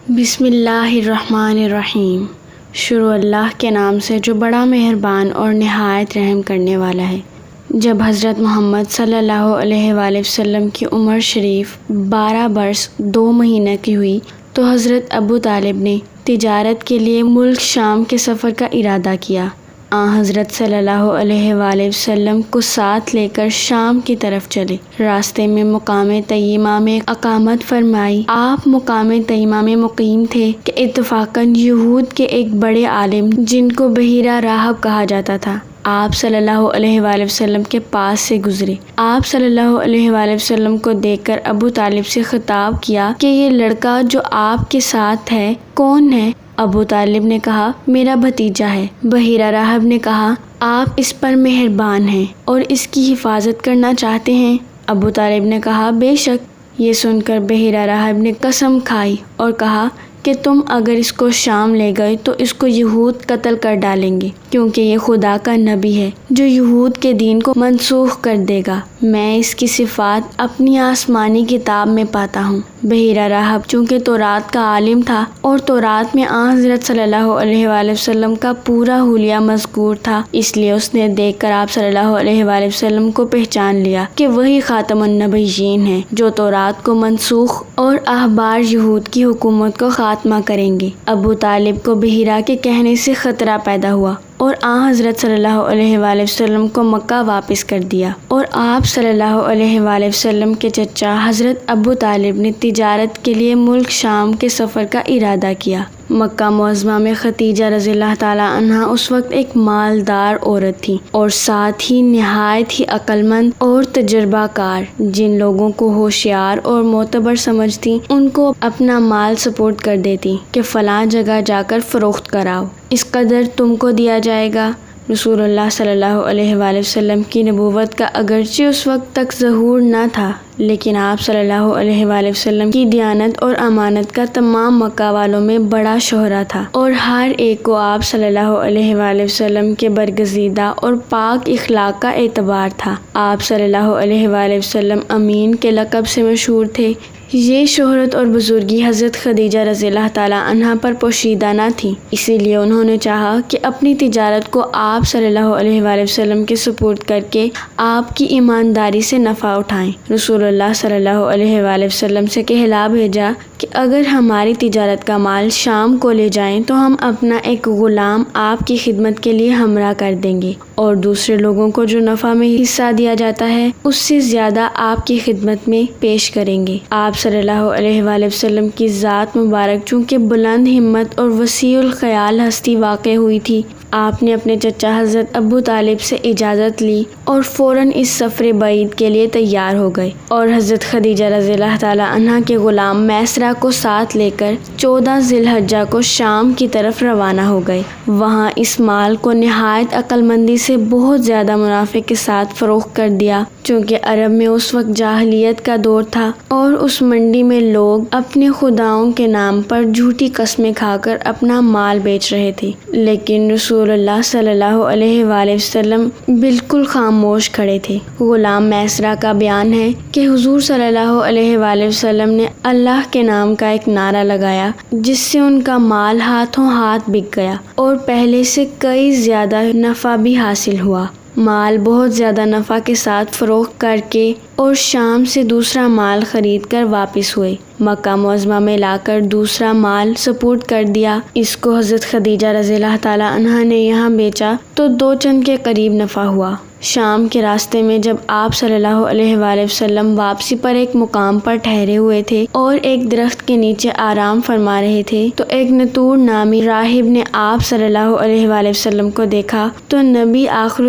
بسم اللہ الرحمن الرحیم۔ شروع اللہ کے نام سے جو بڑا مہربان اور نہایت رحم کرنے والا ہے۔ جب حضرت محمد صلی اللہ علیہ وآلہ وسلم کی عمر شریف 12 برس 2 مہینہ کی ہوئی تو حضرت ابو طالب نے تجارت کے لیے ملک شام کے سفر کا ارادہ کیا۔ حضرت صلی اللہ علیہ وآلہ وسلم کو ساتھ لے کر شام کی طرف چلے۔ راستے میں مقام تیمہ میں اقامت فرمائی۔ آپ مقام تیمہ میں مقیم تھے کہ اتفاقاً یہود کے ایک بڑے عالم جن کو بحیرہ راہب کہا جاتا تھا، آپ صلی اللہ علیہ وآلہ وسلم کے پاس سے گزرے۔ آپ صلی اللہ علیہ وآلہ وسلم کو دیکھ کر ابو طالب سے خطاب کیا کہ یہ لڑکا جو آپ کے ساتھ ہے کون ہے؟ ابو طالب نے کہا میرا بھتیجا ہے۔ بحیرہ راہب نے کہا آپ اس پر مہربان ہیں اور اس کی حفاظت کرنا چاہتے ہیں؟ ابو طالب نے کہا بے شک۔ یہ سن کر بحیرہ راہب نے قسم کھائی اور کہا کہ تم اگر اس کو شام لے گئے تو اس کو یہود قتل کر ڈالیں گے، کیونکہ یہ خدا کا نبی ہے جو یہود کے دین کو منسوخ کر دے گا۔ میں اس کی صفات اپنی آسمانی کتاب میں پاتا ہوں۔ بحیرہ راہب چونکہ تورات کا عالم تھا اور تورات میں حضرت صلی اللہ علیہ وآلہ وسلم کا پورا حلیہ مذکور تھا، اس لیے اس نے دیکھ کر آپ صلی اللہ علیہ وآلہ وسلم کو پہچان لیا کہ وہی خاتم النبیین ہیں جو تورات کو منسوخ اور احبار یہود کی حکومت کو خاتمہ کریں گے۔ ابو طالب کو بحیرہ کے کہنے سے خطرہ پیدا ہوا اور حضرت صلی اللہ علیہ وآلہ وسلم کو مکہ واپس کر دیا، اور آپ صلی اللہ علیہ وآلہ وسلم کے چچا حضرت ابو طالب نے تجارت کے لیے ملک شام کے سفر کا ارادہ کیا۔ مکہ معظمہ میں ختیجہ رضی اللہ تعالیٰ عنہا اس وقت ایک مالدار عورت تھی اور ساتھ ہی نہایت ہی عقل مند اور تجربہ کار۔ جن لوگوں کو ہوشیار اور معتبر سمجھتی ان کو اپنا مال سپورٹ کر دیتی کہ فلاں جگہ جا کر فروخت کراؤ، اس قدر تم کو دیا جائے گا۔ رسول اللہ صلی اللہ علیہ وآلہ وسلم کی نبوت کا اگرچہ اس وقت تک ظہور نہ تھا، لیکن آپ صلی اللہ علیہ وآلہ وسلم کی دیانت اور امانت کا تمام مکہ والوں میں بڑا شہرہ تھا، اور ہر ایک کو آپ صلی اللہ علیہ وآلہ وسلم کے برگزیدہ اور پاک اخلاق کا اعتبار تھا۔ آپ صلی اللہ علیہ وآلہ وسلم امین کے لقب سے مشہور تھے۔ یہ شہرت اور بزرگی حضرت خدیجہ رضی اللہ تعالیٰ عنہا پر پوشیدہ نہ تھی، اسی لیے انہوں نے چاہا کہ اپنی تجارت کو آپ صلی اللہ علیہ وآلہ وسلم کے سپرد کر کے آپ کی ایمانداری سے نفع اٹھائیں۔ رسول اللہ صلی اللہ علیہ وآلہ وسلم سے کہلا بھیجا کہ اگر ہماری تجارت کا مال شام کو لے جائیں تو ہم اپنا ایک غلام آپ کی خدمت کے لیے ہمراہ کر دیں گے، اور دوسرے لوگوں کو جو نفع میں حصہ دیا جاتا ہے اس سے زیادہ آپ کی خدمت میں پیش کریں گے۔ آپ صلی اللہ علیہ وآلہ وسلم کی ذات مبارک چونکہ بلند ہمت اور وسیع الخیال ہستی واقع ہوئی تھی، آپ نے اپنے چچا حضرت ابو طالب سے اجازت لی اور فوراً اس سفر بعید کے لیے تیار ہو گئے، اور حضرت خدیجہ رضی اللہ تعالیٰ عنہا کے غلام میسرہ کو ساتھ لے کر 14 ذی الحجہ کو شام کی طرف روانہ ہو گئے۔ وہاں اس مال کو نہایت عقل مندی سے بہت زیادہ منافع کے ساتھ فروخت کر دیا، چونکہ عرب میں اس وقت جاہلیت کا دور تھا اور اس منڈی میں لوگ اپنے خداؤں کے نام پر جھوٹی قسمیں کھا کر اپنا مال بیچ رہے تھے، لیکن رسول اللہ صلی اللہ علیہ وآلہ وسلم بالکل خاموش کھڑے تھے۔ غلام میسرہ کا بیان ہے کہ حضور صلی اللہ علیہ وآلہ وسلم نے اللہ کے نام کا ایک نعرہ لگایا جس سے ان کا مال ہاتھوں ہاتھ بک گیا اور پہلے سے کئی زیادہ نفع بھی حاصل ہوا۔ مال بہت زیادہ نفع کے ساتھ فروخت کر کے اور شام سے دوسرا مال خرید کر واپس ہوئے۔ مکہ معظمہ میں لا کر دوسرا مال سپورٹ کر دیا۔ اس کو حضرت خدیجہ رضی اللہ تعالیٰ عنہا نے یہاں بیچا تو 2 چند کے قریب نفع ہوا۔ شام کے راستے میں جب آپ صلی اللہ علیہ وآلہ وسلم واپسی پر ایک مقام پر ٹھہرے ہوئے تھے اور ایک درخت کے نیچے آرام فرما رہے تھے تو ایک نطور نامی راہب نے آپ صلی اللہ علیہ وآلہ وسلم کو دیکھا تو نبی آخر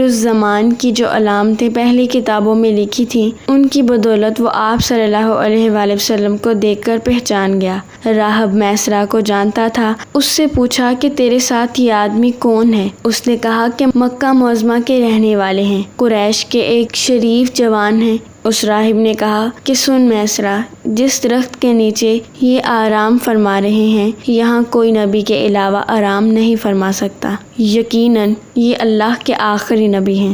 الزمان کی جو علامتیں پہلی کتابوں میں لکھی تھیں ان کی بدولت وہ آپ صلی اللہ علیہ وآلہ وسلم کو دیکھ کر پہچان گیا۔ راہب میسرہ کو جانتا تھا، اس سے پوچھا کہ تیرے ساتھ یہ آدمی کون ہے؟ اس نے کہا کہ مکہ معظمہ کے رہنے والے ہیں، قریش کے ایک شریف جوان ہیں۔ اس راہب نے کہا کہ سن میسرہ، جس درخت کے نیچے یہ آرام فرما رہے ہیں یہاں کوئی نبی کے علاوہ آرام نہیں فرما سکتا، یقیناً یہ اللہ کے آخری نبی ہیں۔